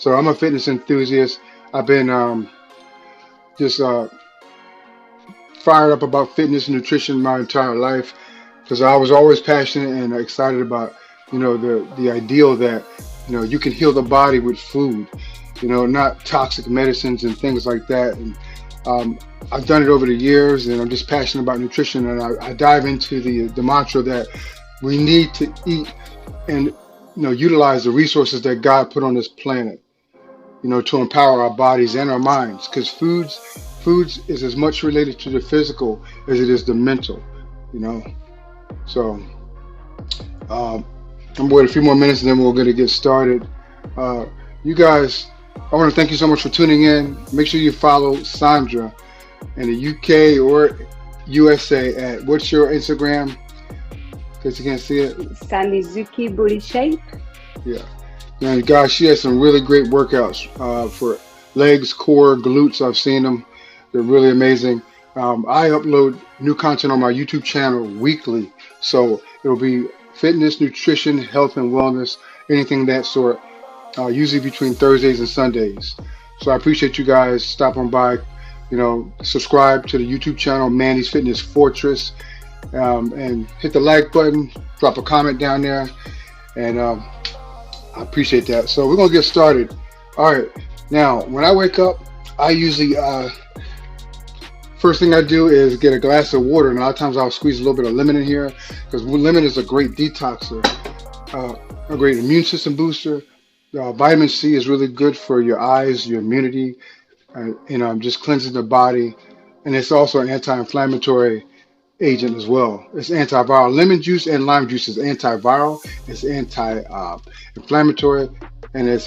So I'm a fitness enthusiast. I've been just fired up about fitness and nutrition my entire life because I was always passionate and excited about, the ideal that, you can heal the body with food, not toxic medicines and things like that. And I've done it over the years, and I'm just passionate about nutrition. And I dive into the mantra that we need to eat and, utilize the resources that God put on this planet, to empower our bodies and our minds. Because foods is as much related to the physical as it is the mental, you know. So I'm gonna wait a few more minutes and then we're gonna get started. You guys, I want to thank you so much for tuning in. Make sure you follow Sandra in the UK or USA at, what's your Instagram? Because you can't see it. Sandizuki Booty Shape. Yeah. And guys, she has some really great workouts for legs, core, glutes. I've seen them. They're really amazing. I upload new content on my YouTube channel weekly. So it'll be fitness, nutrition, health, and wellness, anything of that sort, usually between Thursdays and Sundays. So I appreciate you guys stopping by. Subscribe to the YouTube channel, Mannys Fitness Fortress, and hit the like button, drop a comment down there, and I appreciate that. So we're gonna get started. All right, now when I wake up, I usually first thing I do is get a glass of water, and a lot of times I'll squeeze a little bit of lemon in here because lemon is a great detoxer, a great immune system booster. Vitamin C is really good for your eyes, your immunity, just cleansing the body, and it's also an anti-inflammatory agent as well. It's antiviral. Lemon juice and lime juice is antiviral. It's anti-inflammatory, and it's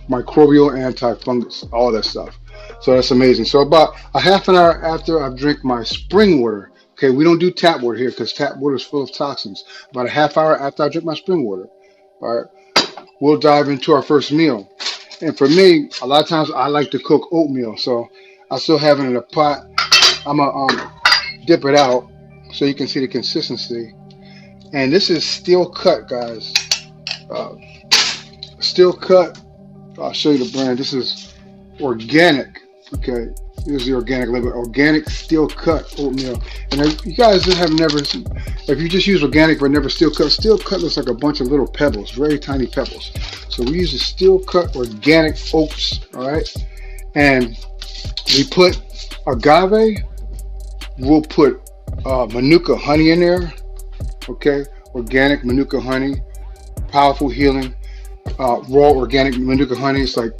microbial, anti-fungus, all that stuff. So that's amazing. So about a half an hour after I drink my spring water, okay, we don't do tap water here because tap water is full of toxins. About a half hour after I drink my spring water, all right, we'll dive into our first meal. And for me, a lot of times I like to cook oatmeal. So I still have it in a pot. I'm going to dip it out so you can see the consistency. And this is steel cut, guys. Steel cut. I'll show you the brand. This is organic. Okay. Here's the organic label. Organic steel cut oatmeal. And if you guys have never, if you just use organic but never steel cut looks like a bunch of little pebbles, very tiny pebbles. So we use the steel cut organic oats, all right? And we put agave, we'll put Manuka honey in there, okay? Organic Manuka honey, powerful healing. Raw organic Manuka honey, it's like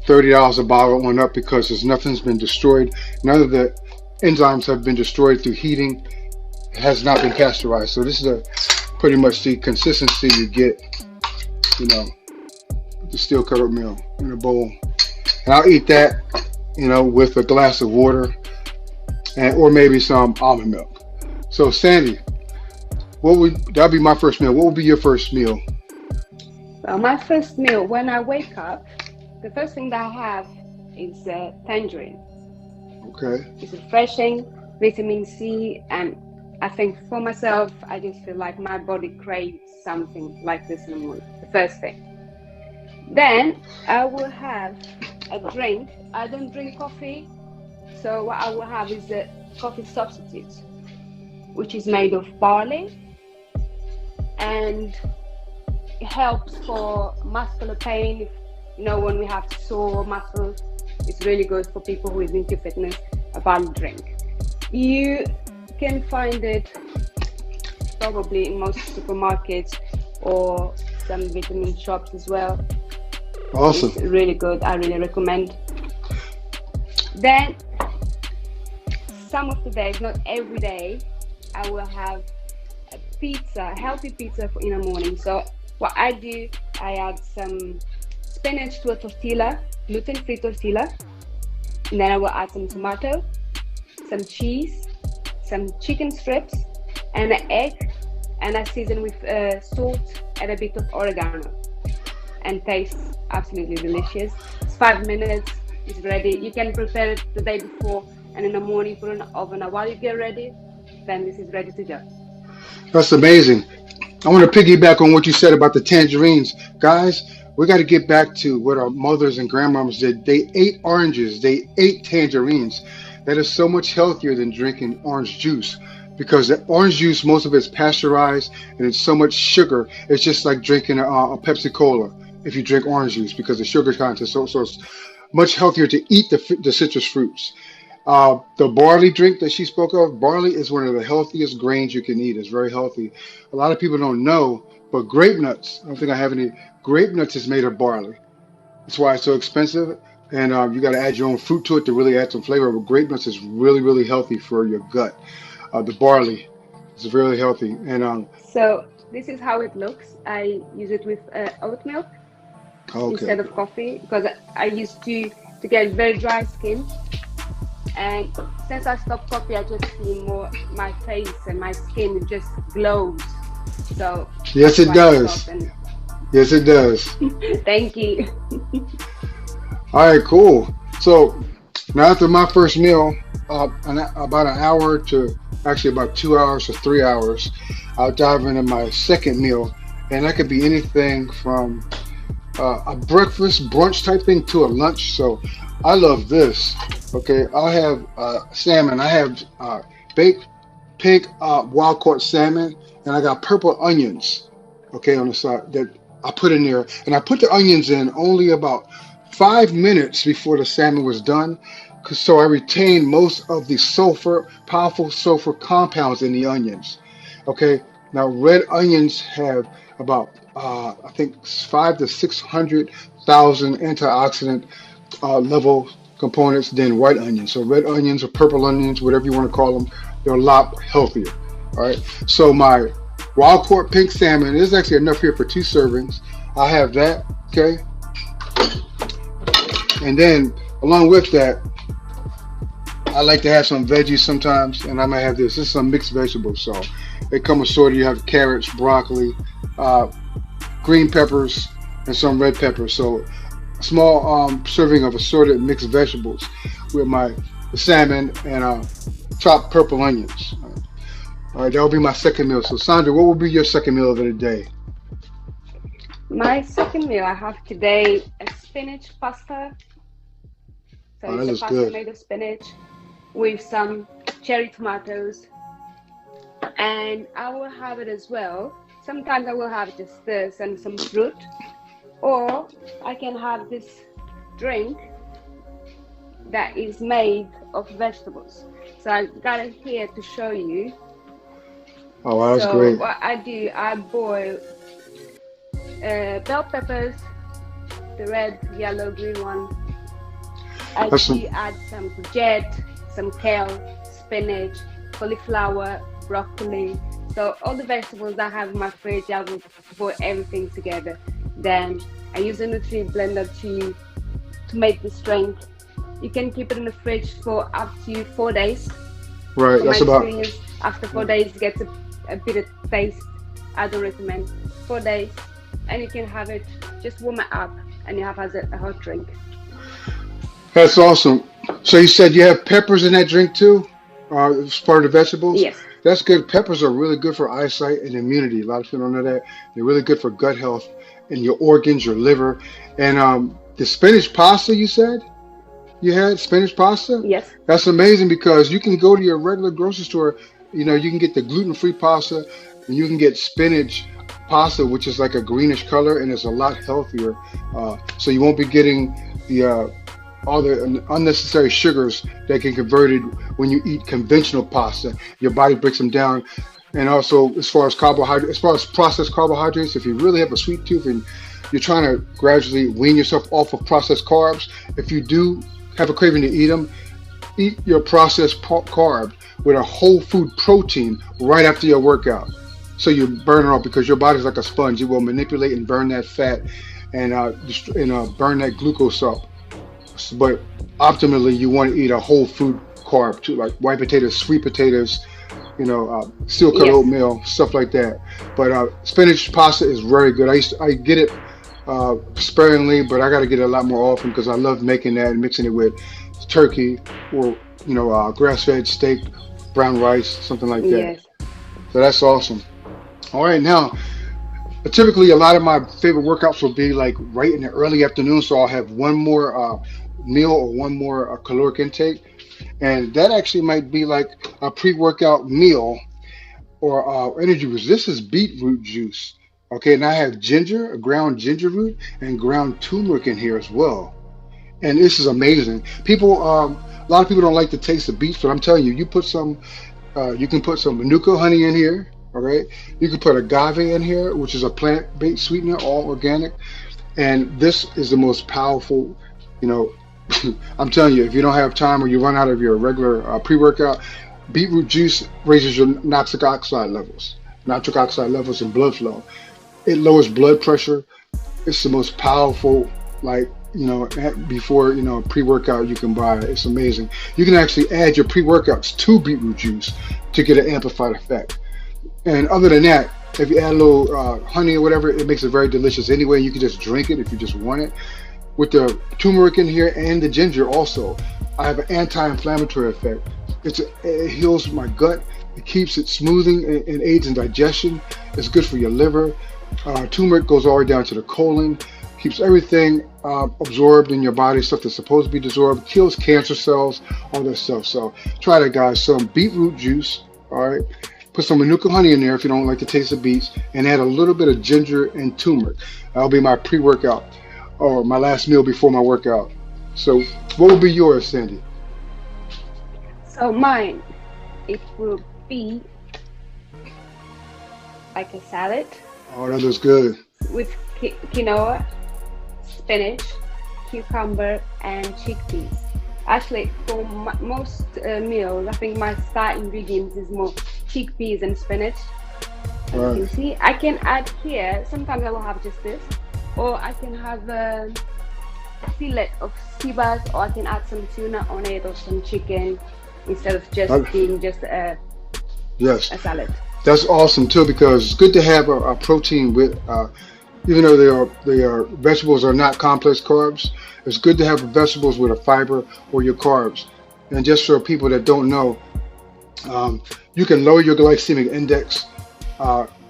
$30 a bottle. It went up because nothing's been destroyed. None of the enzymes have been destroyed through heating. It has not been pasteurized. So this is pretty much the consistency you get, the steel cut oatmeal in a bowl. And I'll eat that, with a glass of water or maybe some almond milk. So Sandy, that'll be my first meal. What would be your first meal? Well, my first meal, when I wake up, the first thing that I have is tangerine. Okay. It's refreshing, vitamin C, and I think for myself, I just feel like my body craves something like this in the morning, the first thing. Then I will have a drink. I don't drink coffee, so what I will have is a coffee substitute, which is made of barley, and it helps for muscular pain. When we have sore muscles, it's really good for people who is into fitness. A barley drink. You can find it probably in most supermarkets or some vitamin shops as well. Awesome. It's really good. I really recommend. Then some of the days, not every day, I will have a pizza, healthy pizza in the morning. So what I do, I add some spinach to a tortilla, gluten-free tortilla, and then I will add some tomato, some cheese, some chicken strips, and an egg, and I season with salt and a bit of oregano, and tastes absolutely delicious. It's 5 minutes, it's ready. You can prepare it the day before, and in the morning put it in the oven. Now while you get ready, then this is ready to go. That's amazing. I want to piggyback on what you said about the tangerines. Guys, we got to get back to what our mothers and grandmothers did. They ate oranges, they ate tangerines. That is so much healthier than drinking orange juice because the orange juice, most of it's pasteurized and it's so much sugar. It's just like drinking a Pepsi Cola if you drink orange juice because the sugar content. So it's much healthier to eat the citrus fruits. The barley drink that she spoke of, barley is one of the healthiest grains you can eat. It's very healthy. A lot of people don't know, but grape nuts, I don't think I have any, grape nuts is made of barley. That's why it's so expensive. And you got to add your own fruit to it to really add some flavor. But grape nuts is really, really healthy for your gut. The barley is really healthy. And So this is how it looks. I use it with oat milk okay. instead of coffee because I used to get very dry skin. And since I stopped coffee, I just see more my face and my skin just glows. So Yes, that's it why I stopped. does. And Yes, it does. thank you. All right, cool. So now after my first meal, about an hour to actually about 2 hours to 3 hours, I'll dive into my second meal, and that could be anything from a breakfast brunch type thing to a lunch. So I love this. Okay, I'll have salmon. I have baked pink wild caught salmon, and I got purple onions. Okay, on the side that I put in there, and I put the onions in only about 5 minutes before the salmon was done, so I retained most of the sulfur, powerful sulfur compounds in the onions. Okay, now red onions have about I think 5 to 600,000 antioxidant level components than white onions. So red onions or purple onions, whatever you want to call them, they're a lot healthier. All right. So my wild caught pink salmon is actually enough here for 2 servings. I have that. Okay. And then along with that, I like to have some veggies sometimes, and I might have this. This is some mixed vegetables. So they come assorted. You have carrots, broccoli, uh, green peppers, and some red peppers. So a small serving of assorted mixed vegetables with my salmon and chopped purple onions. All right, that will be my second meal. So Sandra, what will be your second meal of the day? My second meal I have today a spinach pasta. So Oh, that it's a looks pasta good. made of spinach with some cherry tomatoes, and I will have it as well. Sometimes I will have just this and some fruit, or I can have this drink that is made of vegetables. So I got it here to show you. Oh, wow, that's So great. what I do, I boil bell peppers, the red, yellow, green one. I That's do some. add some courgette, some kale, spinach, cauliflower, broccoli. So all the vegetables I have in my fridge, I will boil everything together. Then I use a Nutri blender to make this drink. You can keep it in the fridge for up to 4 days. Right. From my That's about. experience, after 4 days, it gets a bit of taste. I don't recommend 4 days, and you can have it just warm it up, and you have as a hot drink. That's awesome. So you said you have peppers in that drink too, as part of the vegetables. Yes, That's good. Peppers are really good for eyesight and immunity. A lot of people don't know that. They're really good for gut health and your organs, your liver, and the spinach pasta you said. You had spinach pasta? yes, That's amazing because you can go to your regular grocery store, you can get the gluten-free pasta and you can get spinach pasta, which is like a greenish color and it's a lot healthier. So you won't be getting the all the unnecessary sugars that get converted when you eat conventional pasta. Your body breaks them down. And also, as far as carbohydrate, as far as processed carbohydrates, if you really have a sweet tooth and you're trying to gradually wean yourself off of processed carbs, if you do have a craving to eat them, eat your processed carb with a whole food protein right after your workout. So you burn it off because your body's like a sponge. It will manipulate and burn that fat and burn that glucose up. But optimally, you want to eat a whole food carb too, like white potatoes, sweet potatoes, steel cut yes. oatmeal, stuff like that. But spinach pasta is very good. I get it sparingly, but I got to get it a lot more often because I love making that and mixing it with turkey or grass-fed steak, brown rice, something like that. Yes. So that's awesome. All right, now Typically, a lot of my favorite workouts will be like right in the early afternoon, so I'll have one more meal or one more caloric intake, and that actually might be like a pre-workout meal or energy boost. This is beetroot juice. Okay, and I have ginger, a ground ginger root, and ground turmeric in here as well. And this is amazing. A lot of people don't like the taste of beets, but I'm telling you, you can put some manuka honey in here. All right, you can put agave in here, which is a plant-based sweetener, all organic. And this is the most powerful, you know, I'm telling you, if you don't have time or you run out of your regular pre-workout, beetroot juice raises your nitric oxide levels and blood flow. It lowers blood pressure. It's the most powerful, like, before, pre-workout you can buy. It's amazing. You can actually add your pre-workouts to beetroot juice to get an amplified effect. And other than that, if you add a little honey or whatever, it makes it very delicious anyway. You can just drink it if you just want it. With the turmeric in here and the ginger also, I have an anti-inflammatory effect. It heals my gut. It keeps it smoothing and aids in digestion. It's good for your liver. Turmeric goes all the way down to the colon, keeps everything absorbed in your body, stuff that's supposed to be absorbed, kills cancer cells, all that stuff. So try that, guys. Some beetroot juice, all right? Put some manuka honey in there if you don't like the taste of beets, and add a little bit of ginger and turmeric. That'll be my pre-workout or my last meal before my workout. So what would be yours, Sandy? So mine, it will be like a salad Oh, that looks good. with quinoa, spinach, cucumber, and chickpeas. Actually, for most meals, I think my star ingredients is more chickpeas and spinach. As All you right. can see, I can add here. Sometimes I will have just this, or I can have a fillet of sea bass, or I can add some tuna on it or some chicken instead of just Uh, being just yes. a salad. That's awesome too, because it's good to have a protein with, even though they are vegetables are not complex carbs. It's good to have vegetables with a fiber or your carbs. And just for people that don't know, um, you can lower your glycemic index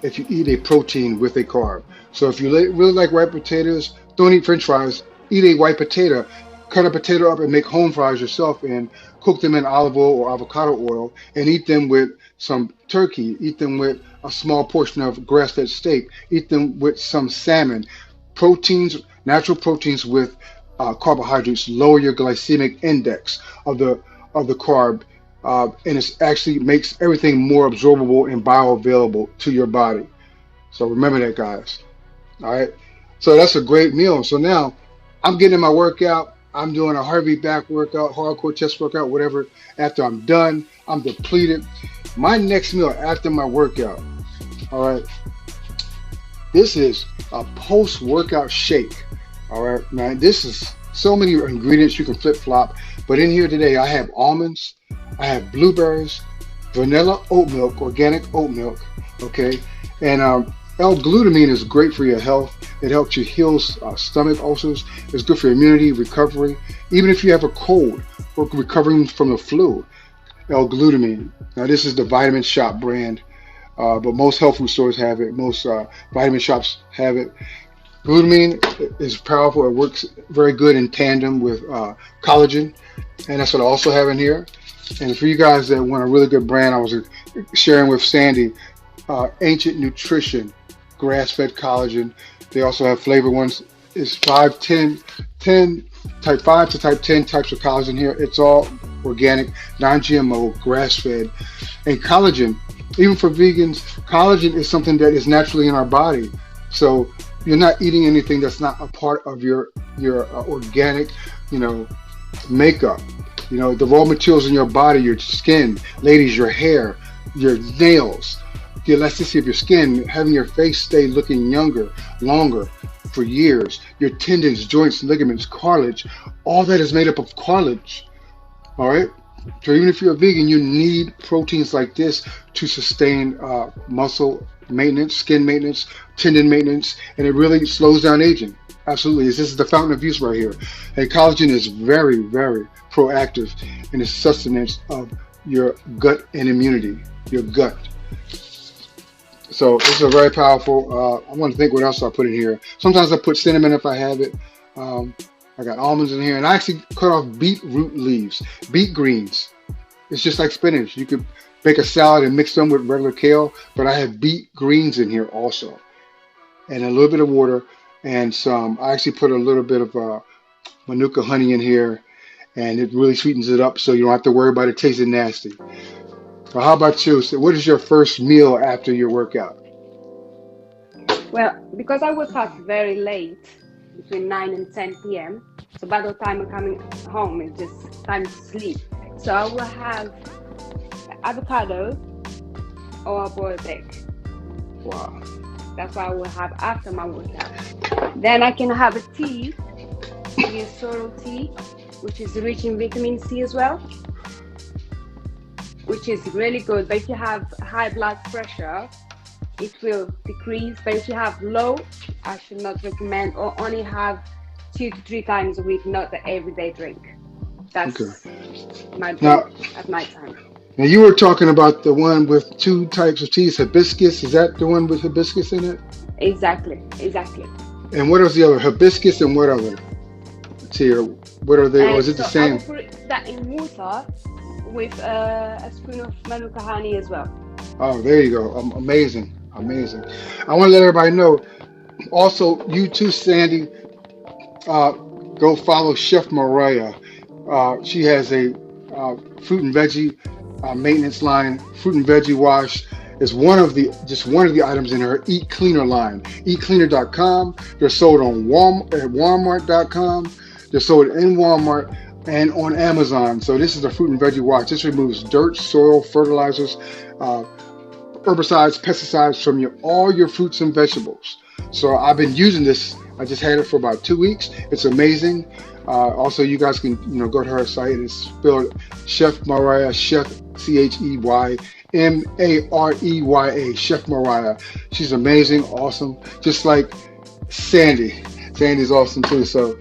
if you eat a protein with a carb. So if you really like white potatoes, don't eat French fries. Eat a white potato. Cut a potato up and make home fries yourself and cook them in olive oil or avocado oil and eat them with some turkey. Eat them with a small portion of grass-fed steak. Eat them with some salmon. Proteins, natural proteins with carbohydrates lower your glycemic index of the carb, and it actually makes everything more absorbable and bioavailable to your body. So remember that, guys. All right. So that's a great meal. So now I'm getting my workout. I'm doing a Harvey back workout, hardcore chest workout, whatever. After I'm done, I'm depleted. My next meal after my workout, all right, this is a post-workout shake. All right, man, this is so many ingredients you can flip-flop. But in here today, I have almonds, I have blueberries, vanilla oat milk, organic oat milk, okay? And L-glutamine is great for your health. It helps you heal stomach ulcers. It's good for immunity, recovery. Even if you have a cold or recovering from the flu, L-glutamine. Now, this is the Vitamin Shop brand, but most health food stores have it. Most vitamin shops have it. Glutamine is powerful. It works very good in tandem with collagen, and that's what I also have in here. And for you guys that want a really good brand, I was sharing with Sandy, Ancient Nutrition, grass-fed collagen. They also have flavored ones. It's 5, 10, 10, type 5 to type 10 types of collagen here. It's all organic, non-GMO, grass-fed. And collagen, even for vegans, collagen is something that is naturally in our body. So you're not eating anything that's not a part of your organic, you know, makeup. You know, the raw materials in your body, your skin, ladies, your hair, your nails, the elasticity of your skin, having your face stay looking younger, longer for years, your tendons, joints, ligaments, cartilage, all that is made up of cartilage. All right. So even if you're a vegan, you need proteins like this to sustain muscle maintenance, skin maintenance, tendon maintenance, and it really slows down aging. Absolutely. This is the fountain of youth right here. And collagen is very, very proactive in the sustenance of your gut and immunity, your gut. So this is a very powerful. I want to think what else I put in here. Sometimes I put cinnamon if I have it. Um, I got almonds in here, and I actually cut off beetroot leaves, beet greens. It's just like spinach. You could make a salad and mix them with regular kale, but I have beet greens in here also, and a little bit of water and some. I actually put a little bit of manuka honey in here, and it really sweetens it up, so you don't have to worry about it tasting nasty. So how about you? So what is your first meal after your workout? Well, because I work out very late, between 9 and 10 p.m., so by the time I'm coming home, it's just time to sleep. So I will have avocado or a boiled egg. Wow. That's what I will have after my workout. Then I can have a tea, maybe a sorrel tea, which is rich in vitamin C as well, which is really good. But if you have high blood pressure, it will decrease. But if you have low, I should not recommend, or only have 2 to 3 times a week, not the everyday drink. That's my Now, drink at night time. now you were talking about the one with two types of teas, hibiscus. Is that the one with hibiscus in it? Exactly, exactly. And what is the other? Hibiscus and what other tea? Or what are they? Or is And it the so I will same? put that in water with a spoon of manuka honey as well. Oh, there you go. Amazing, amazing. I want to let everybody know. Also, you too, Sandy. Uh, go follow Chef Mariah. She has a fruit and veggie maintenance line. Fruit and veggie wash is one of the items in her Eat Cleaner line. EatCleaner.com. They're sold on Walmart.com. They're sold in Walmart and on Amazon. So this is a fruit and veggie wash. This removes dirt, soil, fertilizers, uh, herbicides, pesticides from all your fruits and vegetables. So I've been using this. I just had it for about 2 weeks. It's amazing. Also, you guys can go to her site. It's spelled Chef Mariah, Chef CHEYMAREYA, Chef Mariah. She's amazing, awesome, just like Sandy. Sandy's awesome too. So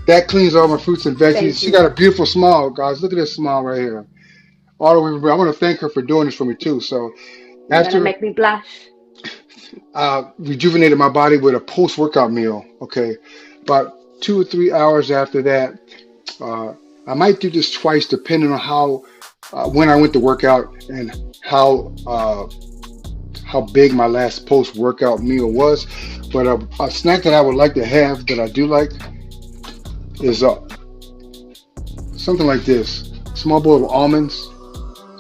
that cleans all my fruits and veggies. Thank She you. got a beautiful smile, guys. Look at this smile right here. All the way. I want to thank her for doing this for me too. So You're gonna after make me blush. rejuvenated my body with a post-workout meal. Okay, about 2 or 3 hours after that, uh, I might do this twice, depending on how when I went to work out and how big my last post-workout meal was. But a snack that I would like to have that I do like is something like this: small bowl of almonds,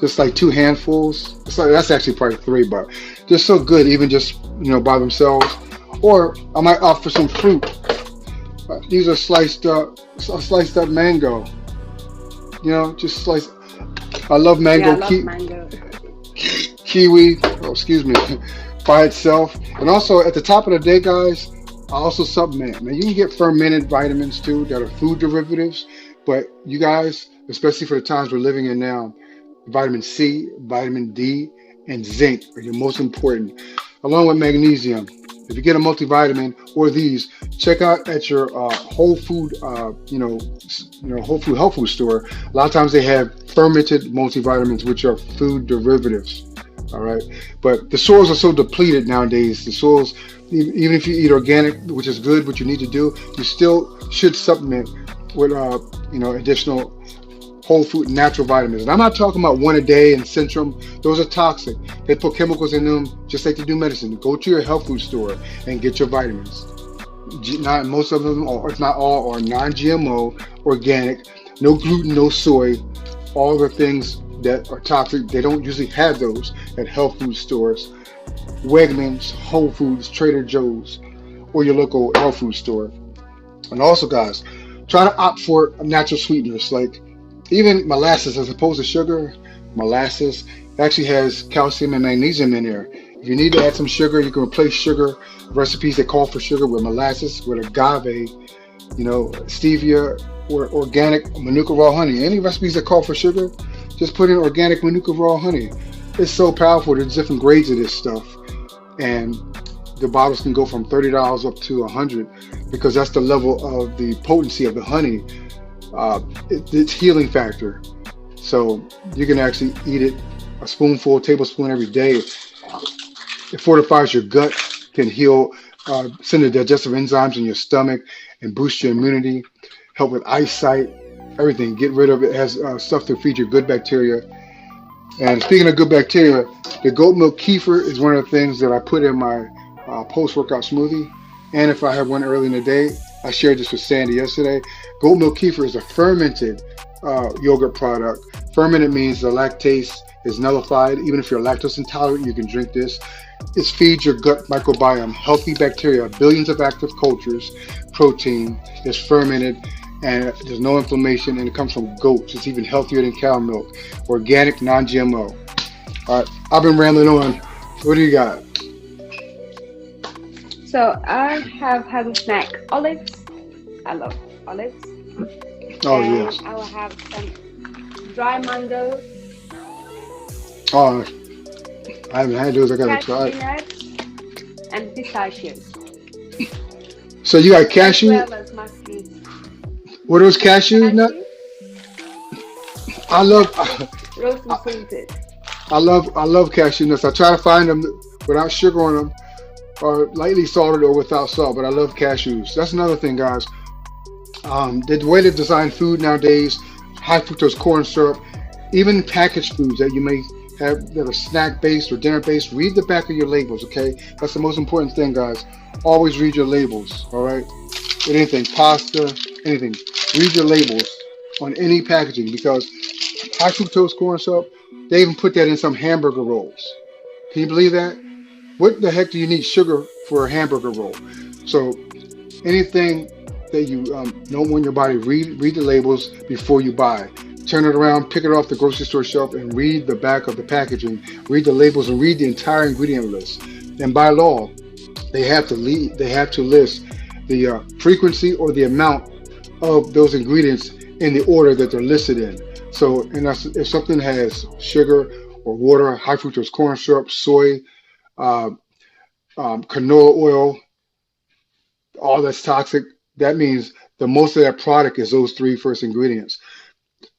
just like two handfuls. So that's actually probably three, but they're so good, even just by themselves. Or I might opt for some fruit. These are sliced up mango. Just slice. I love Yeah, I mango, love mango. kiwi. Oh, excuse me, by itself. And also at the top of the day, guys, I also supplement. Now you can get fermented vitamins too that are food derivatives, but you guys, especially for the times we're living in now, vitamin C, vitamin D, and zinc are your most important, along with magnesium. If you get a multivitamin or these, check out at your Whole Food, Whole Food health food store. A lot of times they have fermented multivitamins, which are food derivatives. All right, but the soils are so depleted nowadays. The soils, even if you eat organic, which is good, what you need to do, you still should supplement with additional whole food natural vitamins. And I'm not talking about one a day and Centrum. Those are toxic. They put chemicals in them just like they do medicine. Go to your health food store and get your vitamins. Not most of them, or if not all, are non-GMO, organic, no gluten, no soy. All the things that are toxic, they don't usually have those at health food stores. Wegmans, Whole Foods, Trader Joe's, or your local health food store. And also, guys, try to opt for natural sweeteners like even molasses as opposed to sugar. Molasses actually has calcium and magnesium in there. If you need to add some sugar, you can replace sugar recipes that call for sugar with molasses, with agave, stevia, or organic manuka raw honey. Any recipes that call for sugar, just put in organic manuka raw honey. It's so powerful. There's different grades of this stuff, and the bottles can go from $30 up to $100 because that's the level of the potency of the honey. It's healing factor. So you can actually eat it a spoonful, tablespoon every day. It fortifies your gut, can heal, send the digestive enzymes in your stomach, and boost your immunity. Help with eyesight, everything. Get rid of it. It has stuff to feed your good bacteria. And speaking of good bacteria, the goat milk kefir is one of the things that I put in my post-workout smoothie. And if I have one early in the day, I shared this with Sandy yesterday. Goat milk kefir is a fermented yogurt product. Fermented means the lactase is nullified. Even if you're lactose intolerant, you can drink this. It feeds your gut microbiome healthy bacteria, billions of active cultures, protein. It's fermented and there's no inflammation, and it comes from goats. It's even healthier than cow milk. Organic, non-GMO. All right, I've been rambling on. What do you got? So I have had a snack, olives. I love olives. Oh And yes. I will have some dry mango, Oh, I haven't had those. I gotta try cashew it. nuts, and pistachios, So you got as cashew? well as mushrooms. What are those cashew nuts? Cashew I love, nuts, roast and salted. I love cashew nuts. I try to find them without sugar on them, or lightly salted or without salt. But I love cashews. That's another thing, guys. The way they design food nowadays, high fructose corn syrup, even packaged foods that you may have that are snack based or dinner based, read the back of your labels, okay? That's the most important thing, guys. Always read your labels, all right? With anything, pasta, anything, read your labels on any packaging because high fructose corn syrup, they even put that in some hamburger rolls. Can you believe that? What the heck do you need sugar for a hamburger roll? So anything that you don't want your body, read the labels before you buy. Turn it around, pick it off the grocery store shelf, and read the back of the packaging. Read the labels and read the entire ingredient list. And by law, they have to list the frequency or the amount of those ingredients in the order that they're listed in. So, and if something has sugar or water, high fructose corn syrup, soy, uh, canola oil, all that's toxic, that means the most of that product is those three first ingredients.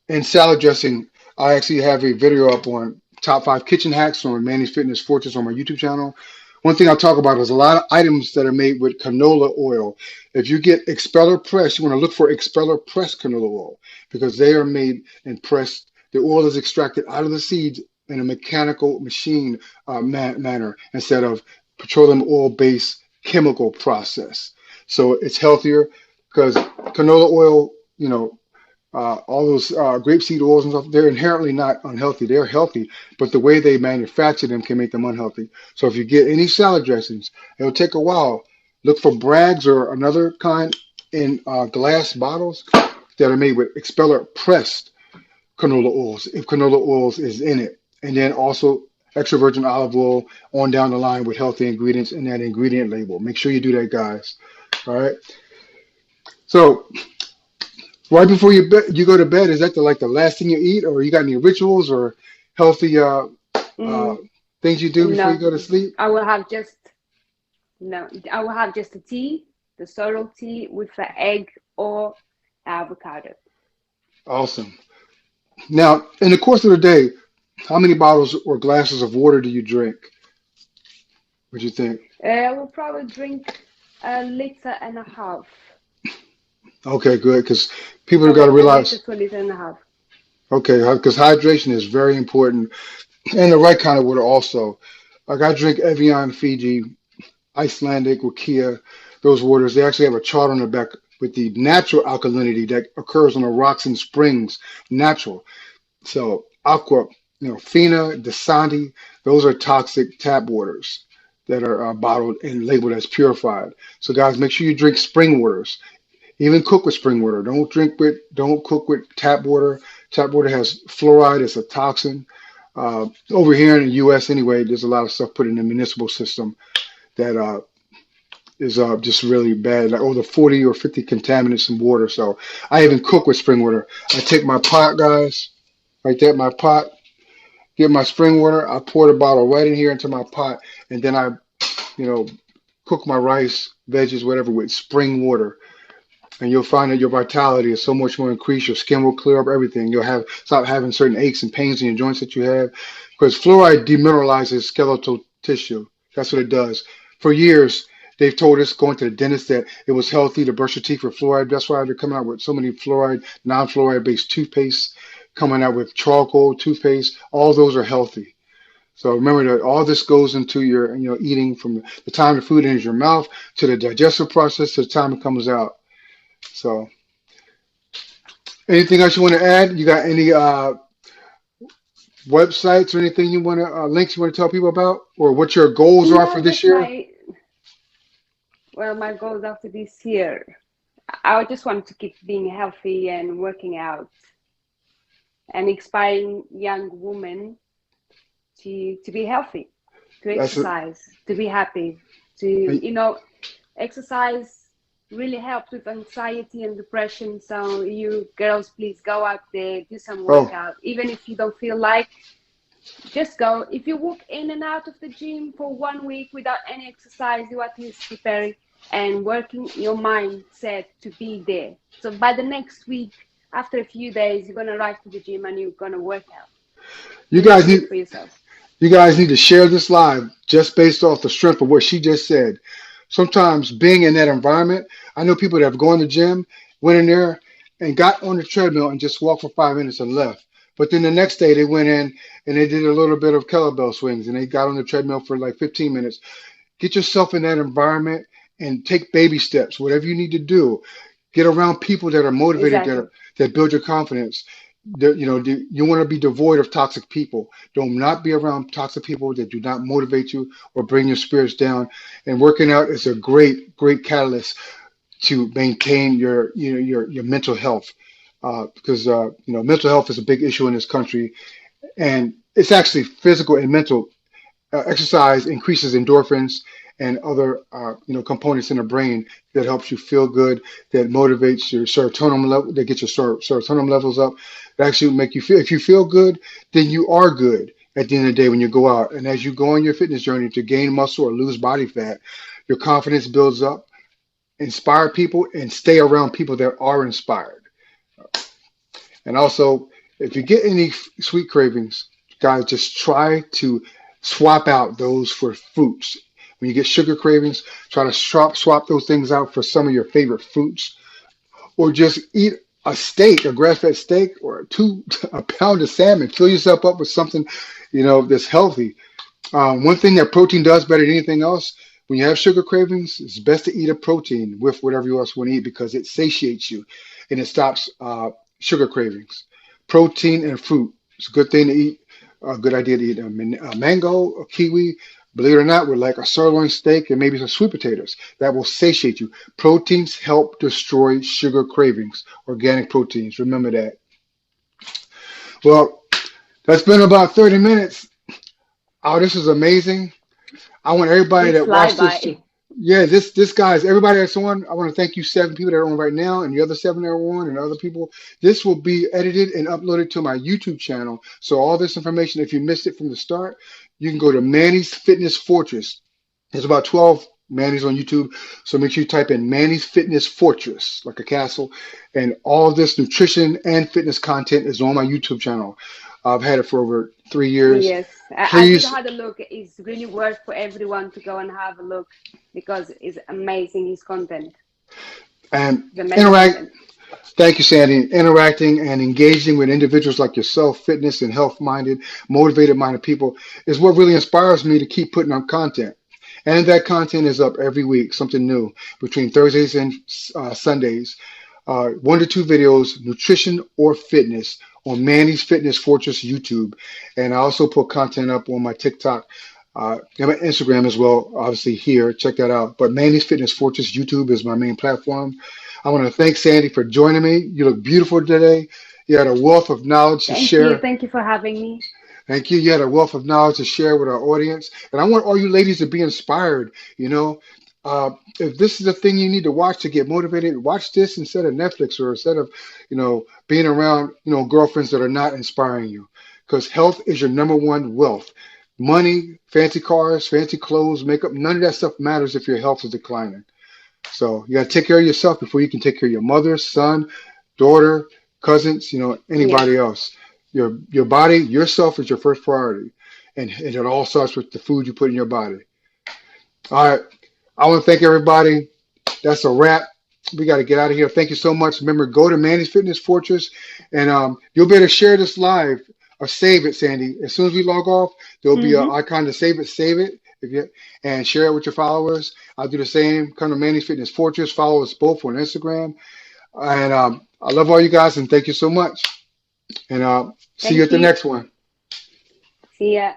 And salad dressing, I actually have a video up on top five kitchen hacks on Mannys Fitness Fortress on my YouTube channel. One thing I'll talk about is a lot of items that are made with canola oil. If you get expeller pressed, you want to look for expeller pressed canola oil because they are made and pressed. The oil is extracted out of the seeds in a mechanical machine manner instead of petroleum oil based chemical process. So it's healthier because canola oil, all those grapeseed oils and stuff, they're inherently not unhealthy. They're healthy, but the way they manufacture them can make them unhealthy. So if you get any salad dressings, it'll take a while. Look for Bragg's or another kind in glass bottles that are made with expeller pressed canola oils, if canola oils is in it. And then also extra virgin olive oil on down the line with healthy ingredients in that ingredient label. Make sure you do that, guys. All right. So right before you go to bed, is that the last thing you eat, or you got any rituals or healthy Mm, things you do before you no, go to sleep? I will have just no. I will have just a tea, the sorrel tea with the egg or avocado. Awesome. Now, in the course of the day, how many bottles or glasses of water do you drink? What do you think? I will probably drink a liter and a half. Okay, good, because people have got to A liter realize, to a liter and a half. okay, because hydration is very important, and the right kind of water also. Like I drink Evian Fiji, Icelandic, Wikia, those waters. They actually have a chart on the back with the natural alkalinity that occurs on the rocks and springs, natural. So aqua, Fina, Dasani, those are toxic tap waters that are bottled and labeled as purified. So guys, make sure you drink spring waters. Even cook with spring water. Don't cook with tap water. Tap water has fluoride. It's a toxin. Over here in the U.S. anyway, there's a lot of stuff put in the municipal system that is just really bad, like over 40 or 50 contaminants in water. So I even cook with spring water. I take my pot, guys, like that, my pot, get my spring water. I pour the bottle right in here into my pot, and then I, you know, cook my rice, veggies, whatever with spring water. And you'll find that your vitality is so much more increased. Your skin will clear up everything. You'll have stop having certain aches and pains in your joints that you have because fluoride demineralizes skeletal tissue. That's what it does. For years, they've told us going to the dentist that it was healthy to brush your teeth with fluoride. That's why they're coming out with so many fluoride, non-fluoride based toothpaste, coming out with charcoal toothpaste. All those are healthy. So remember that all this goes into your, eating from the time the food enters your mouth to the digestive process to the time it comes out. So anything else you want to add? You got any websites or anything you want to links you want to tell people about, or what your goals are for No, this that's year? my goals after this year. I just want to keep being healthy and working out and inspiring young women to be healthy, to That's it. exercise, to be happy, to exercise really helps with anxiety and depression. So you girls, please go out there, do some Oh, workout, even if you don't feel like. Just go. If you walk in and out of the gym for 1 week without any exercise, you at least preparing and working your mindset to be there. So by the next week, after a few days, you're gonna arrive to the gym and you're gonna work out. you Do guys something need for yourself. you guys need to share this live just based off the strength of what she just said. Sometimes being in that environment, I know people that have gone to the gym, went in there and got on the treadmill and just walked for 5 minutes and left. But then the next day they went in and they did a little bit of kettlebell swings and they got on the treadmill for like 15 minutes. Get yourself in that environment and take baby steps, whatever you need to do. Get around people that are motivated, Exactly. that build your confidence. You want to be devoid of toxic people. Do not be around toxic people that do not motivate you or bring your spirits down. And working out is a great catalyst to maintain your mental health. Because mental health is a big issue in this country, and it's actually physical and mental. Exercise increases endorphins and other components in the brain that helps you feel good, that motivates your serotonin level, that gets your serotonin levels up, that actually make you feel, if you feel good, then you are good at the end of the day when you go out. And as you go on your fitness journey to gain muscle or lose body fat, your confidence builds up. Inspire people and stay around people that are inspired. And also, if you get any sweet cravings, guys, just try to swap out those for fruits. When you get sugar cravings, try to swap those things out for some of your favorite fruits, or just eat a steak, a grass-fed steak, or a pound of salmon. Fill yourself up with something, that's healthy. One thing that protein does better than anything else, when you have sugar cravings, it's best to eat a protein with whatever you else want to eat because it satiates you and it stops sugar cravings. Protein and fruit. It's a good thing to eat. A good idea to eat a mango, a kiwi. Believe it or not, with like a sirloin steak and maybe some sweet potatoes. That will satiate you. Proteins help destroy sugar cravings. Organic proteins. Remember that. Well, that's been about 30 minutes. Oh, this is amazing. I want everybody Did that fly watched this. by. Yeah, this guys, everybody that's on. I want to thank you, 7 people that are on right now, and the other 7 that are on, and other people. This will be edited and uploaded to my YouTube channel. So all this information, if you missed it from the start, you can go to Manny's Fitness Fortress. There's about 12 Mannys on YouTube. So make sure you type in Manny's Fitness Fortress, like a castle. And all of this nutrition and fitness content is on my YouTube channel. I've had it for over 3 years. Yes, I did Please have a look. It's really worth for everyone to go and have a look because it's amazing. His content, and it's amazing interact. content. Thank you, Sandy. Interacting and engaging with individuals like yourself, fitness and health minded, motivated minded people is what really inspires me to keep putting up content. And that content is up every week, something new between Thursdays and Sundays. 1 to 2 videos, nutrition or fitness, on Manny's Fitness Fortress YouTube. And I also put content up on my TikTok and my Instagram as well, obviously here. Check that out. But Manny's Fitness Fortress YouTube is my main platform. I want to thank Sandy for joining me. You look beautiful today. You had a wealth of knowledge to Thank you. share. Thank you for having me. Thank you. You had a wealth of knowledge to share with our audience. And I want all you ladies to be inspired. If this is a thing you need to watch to get motivated, watch this instead of Netflix or instead of, being around, girlfriends that are not inspiring you. Because health is your number one wealth. Money, fancy cars, fancy clothes, makeup, none of that stuff matters if your health is declining. So you got to take care of yourself before you can take care of your mother, son, daughter, cousins, Yes, anybody else. Your body, yourself is your first priority. And it all starts with the food you put in your body. All right. I want to thank everybody. That's a wrap. We got to get out of here. Thank you so much. Remember, go to Manny's Fitness Fortress, and you'll be able to share this live or save it, Sandy. As soon as we log off, there'll be an Mm-hmm. icon to save it, if you, and share it with your followers. I'll do the same. Come to Manny's Fitness Fortress. Follow us both on Instagram. And I love all you guys, and thank you so much. And see you Thank at the you. next one. See ya.